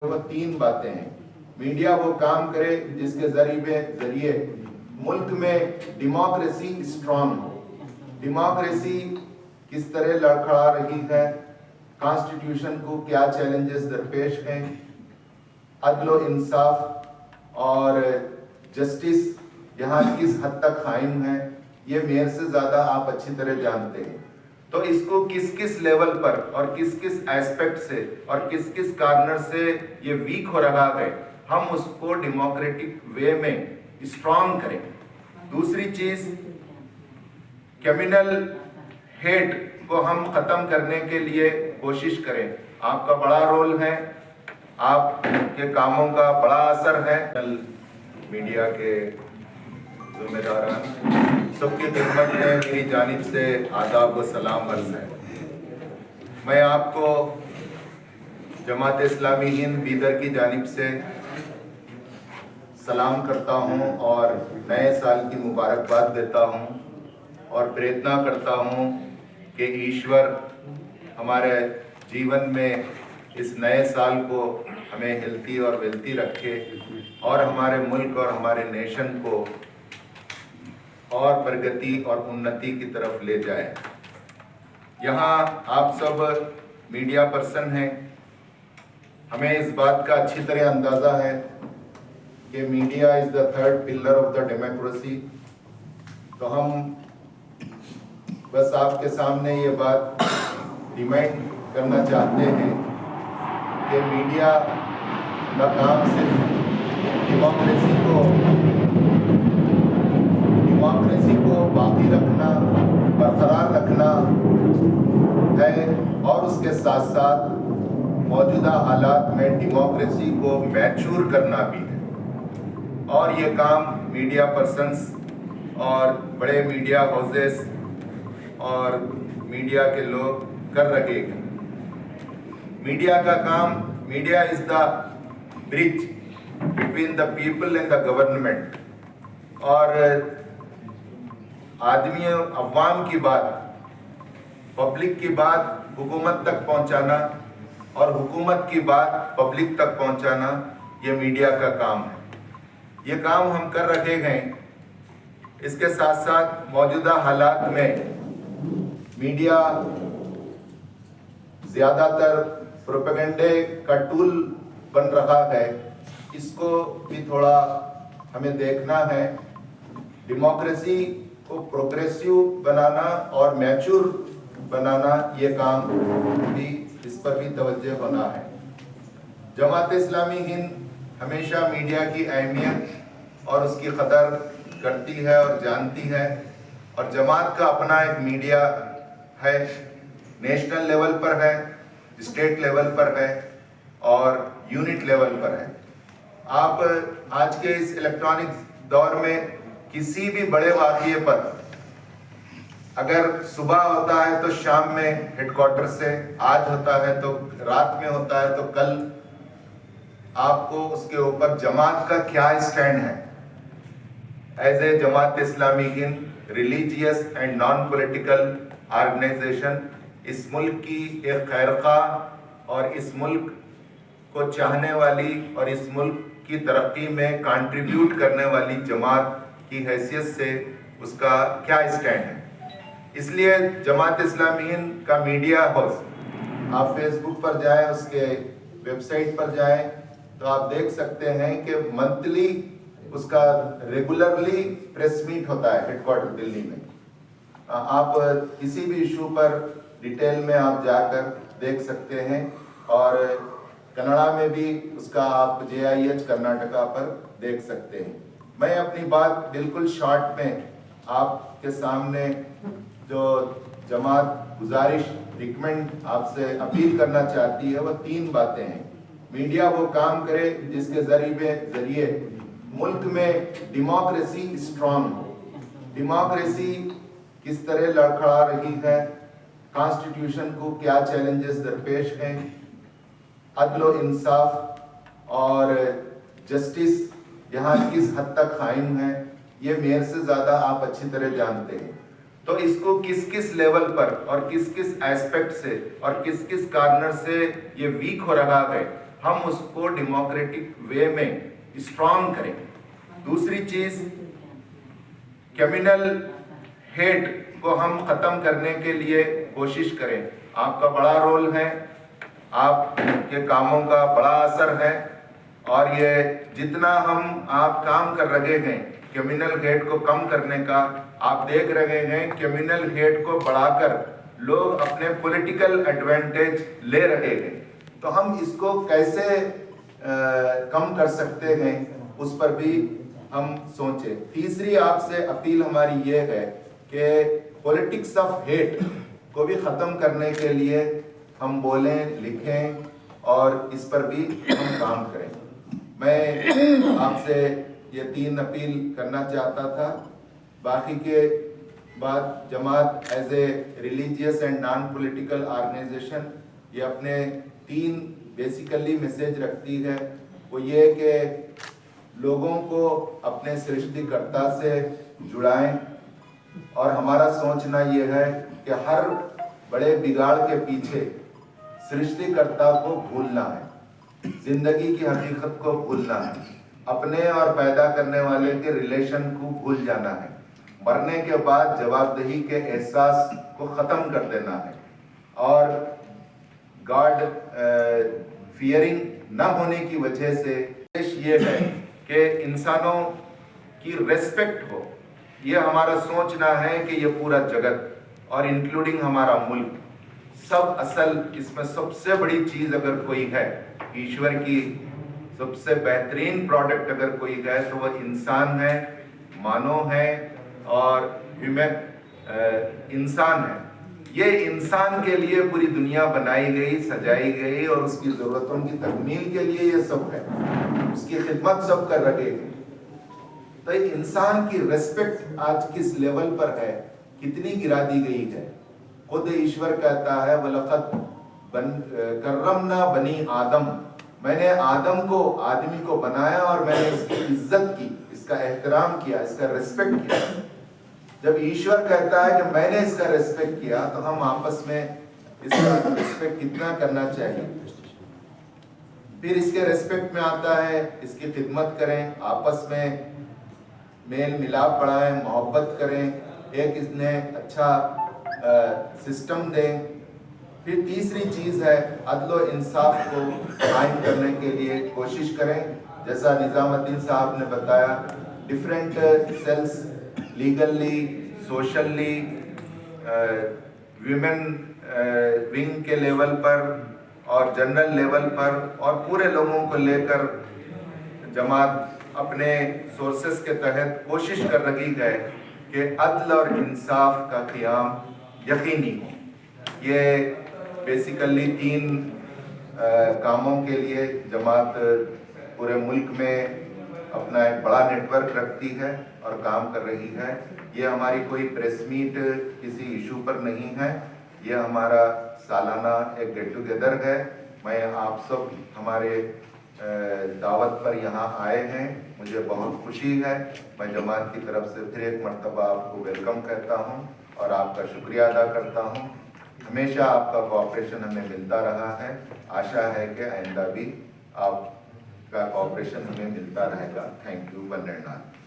वो तीन बातें हैं। मीडिया वो काम करे जिसके जरिए मुल्क में डेमोक्रेसी स्ट्रांग हो। डेमोक्रेसी किस तरह लड़खड़ा रही है, कॉन्स्टिट्यूशन को क्या चैलेंजेस दरपेश हैं, अदल इंसाफ और जस्टिस यहाँ किस हद तक कायम है, ये मेरे से ज़्यादा आप अच्छी तरह जानते हैं। तो इसको किस किस लेवल पर और किस किस एस्पेक्ट से और किस किस कार्नर से ये वीक हो रहा है, हम उसको डेमोक्रेटिक वे में स्ट्रांग करें। दूसरी चीज, क्रिमिनल हेट को हम खत्म करने के लिए कोशिश करें। आपका बड़ा रोल है, आपके कामों का बड़ा असर है। मीडिया के जिम्मेदारान सबकी खिदमत में मेरी जानिब से आदाब व सलाम अर्ज़ है। मैं आपको जमात इस्लामी हिंद बीदर की जानिब से सलाम करता हूं और नए साल की मुबारकबाद देता हूं और प्रार्थना करता हूं कि ईश्वर हमारे जीवन में इस नए साल को हमें हेल्थी और वेल्थी रखे और हमारे मुल्क और हमारे नेशन को और प्रगति और उन्नति की तरफ ले जाए। यहाँ आप सब मीडिया पर्सन हैं, हमें इस बात का अच्छी तरह अंदाज़ा है कि media is the third pillar of the democracy. तो हम बस आपके सामने ये बात रिमाइंड करना चाहते हैं कि मीडिया का काम सिर्फ डेमोक्रेसी को बाकी रखना, बरकरार रखना है और उसके साथ साथ मौजूदा हालात में डेमोक्रेसी को मैच्योर करना भी है। और ये काम मीडिया पर्सन्स और बड़े मीडिया हाउसेस और मीडिया के लोग कर रहे हैं। मीडिया का काम, media is the bridge between the people and the government. और आदमी अवाम की बात, पब्लिक की बात हुकूमत तक पहुंचाना और हुकूमत की बात पब्लिक तक पहुंचाना, ये मीडिया का काम है। ये काम हम कर रहे हैं। इसके साथ साथ मौजूदा हालात में मीडिया ज़्यादातर प्रोपेगेंडे का टूल बन रहा है। इसको भी थोड़ा हमें देखना है। डेमोक्रेसी को प्रोग्रेसिव बनाना और मैच्योर बनाना, ये काम भी, इस पर भी तवज्जो होना है। जमात इस्लामी हिंद हमेशा मीडिया की अहमियत और उसकी कदर करती है और जानती है। और जमात का अपना एक मीडिया है, नेशनल लेवल पर है, स्टेट लेवल पर है और यूनिट लेवल पर है। आप आज के इस इलेक्ट्रॉनिक दौर में किसी भी बड़े वाक़ये पर अगर सुबह होता है तो शाम में हेडक्वार्टर से, आज होता है तो रात में होता है तो कल, आपको उसके ऊपर जमात का क्या स्टैंड है। As a Jamaat Islami Hind religious and non political organisation, इस मुल्क की एक खैरख्वाह और इस मुल्क को चाहने वाली और इस मुल्क की तरक्की में कंट्रीब्यूट करने वाली जमात की हैसियत से उसका क्या स्टैंड है। इसलिए जमात इस्लामी हिंद का मीडिया हाउस, आप फेसबुक पर जाएं, उसके वेबसाइट पर जाएं तो आप देख सकते हैं कि मंथली उसका रेगुलरली प्रेस मीट होता है हेडक्वार्टर दिल्ली में। आप किसी भी इशू पर डिटेल में आप जाकर देख सकते हैं और कन्नड़ा में भी उसका आप JIH कर्नाटका पर देख सकते हैं। मैं अपनी बात बिल्कुल शॉर्ट में आपके सामने जो जमात गुजारिश, रिकमेंड आपसे अपील करना चाहती है, वो तीन बातें हैं। मीडिया वो काम करे जिसके जरिए मुल्क में डेमोक्रेसी स्ट्रांग हो। डेमोक्रेसी किस तरह लड़खड़ा रही है, कॉन्स्टिट्यूशन को क्या चैलेंजेस दरपेश हैं, अदल इंसाफ और जस्टिस यहाँ किस हद तक कायम है, ये मेरे से ज़्यादा आप अच्छी तरह जानते हैं। तो इसको किस किस लेवल पर और किस किस एस्पेक्ट से और किस किस कार्नर से ये वीक हो रहा है, हम उसको डेमोक्रेटिक वे में स्ट्रांग करें। दूसरी चीज, कम्युनल हेट को हम खत्म करने के लिए कोशिश करें। आपका बड़ा रोल है, आपके कामों का बड़ा असर है, और ये जितना आप काम कर रहे हैं कम्युनल हेट को कम करने का, आप देख रहे हैं कम्युनल हेट को बढ़ाकर लोग अपने पॉलिटिकल एडवांटेज ले रहे हैं। तो हम इसको कैसे कम कर सकते हैं, उस पर भी हम सोचें। तीसरी आपसे अपील हमारी ये है कि पॉलिटिक्स ऑफ हेट को भी ख़त्म करने के लिए हम बोलें, लिखें और इस पर भी हम काम करें। मैं आपसे ये 3 अपील करना चाहता था। बाकी के बाद Jamaat as a religious and non political organisation ये अपने 3 बेसिकली मैसेज रखती है। वो ये कि लोगों को अपने सृष्टिकर्ता से जुड़ाएं, और हमारा सोचना ये है कि हर बड़े बिगाड़ के पीछे सृष्टिकर्ता को भूलना है, जिंदगी की हकीकत को भूलना है, अपने और पैदा करने वाले के रिलेशन को भूल जाना है, मरने के बाद जवाबदेही के एहसास को ख़त्म कर देना है, और गॉड फियरिंग न होने की वजह से ये है कि इंसानों की रेस्पेक्ट हो। ये हमारा सोचना है कि ये पूरा जगत और इंक्लूडिंग हमारा मुल्क सब असल, इसमें सबसे बड़ी चीज़ अगर कोई है, ईश्वर की सबसे बेहतरीन प्रोडक्ट अगर कोई है तो वह इंसान है, मानव है और इंसान है। ये इंसान के लिए पूरी दुनिया बनाई गई, सजाई गई, और उसकी ज़रूरतों की तकमील के लिए ये सब है, उसकी खिदमत सब कर रहे हैं। तो इंसान की रेस्पेक्ट आज किस लेवल पर है, कितनी गिरा दी गई है। खुद ईश्वर कहता है वलक़द कर्रमना बनी आदम, मैंने आदम को, आदमी को बनाया और मैंने इसकी इज्जत की, इसका एहतराम किया, इसका रेस्पेक्ट किया। जब ईश्वर कहता है कि मैंने इसका रेस्पेक्ट किया, तो हम आपस में इसका रेस्पेक्ट कितना करना चाहिए। फिर इसके रेस्पेक्ट में आता है इसकी खिदमत करें, आपस में मेल मिलाप बढ़ाएं, मोहब्बत करें, एक इसने अच्छा सिस्टम दें। फिर तीसरी चीज़ है अदल व इंसाफ को कायम करने के लिए कोशिश करें। जैसा निज़ामुद्दीन साहब ने बताया, different cells legally, socially, women wing के लेवल पर और जनरल लेवल पर और पूरे लोगों को लेकर जमात अपने सोर्सेस के तहत कोशिश कर रही है कि अदल और इंसाफ का क़याम यकीनी हो। ये बेसिकली 3 कामों के लिए जमात पूरे मुल्क में अपना एक बड़ा नेटवर्क रखती है और काम कर रही है। ये हमारी कोई प्रेस मीट किसी इशू पर नहीं है, ये हमारा सालाना एक गेट टुगेदर है। मैं आप सब हमारे दावत पर यहाँ आए हैं, मुझे बहुत खुशी है। मैं जमात की तरफ से फिर एक मरतबा आपको वेलकम कहता हूँ और आपका शुक्रिया अदा करता हूँ। हमेशा आपका कोऑपरेशन हमें मिलता रहा है, आशा है कि आइंदा भी आपका कोऑपरेशन हमें मिलता रहेगा। Thank you. वंदे मातरम।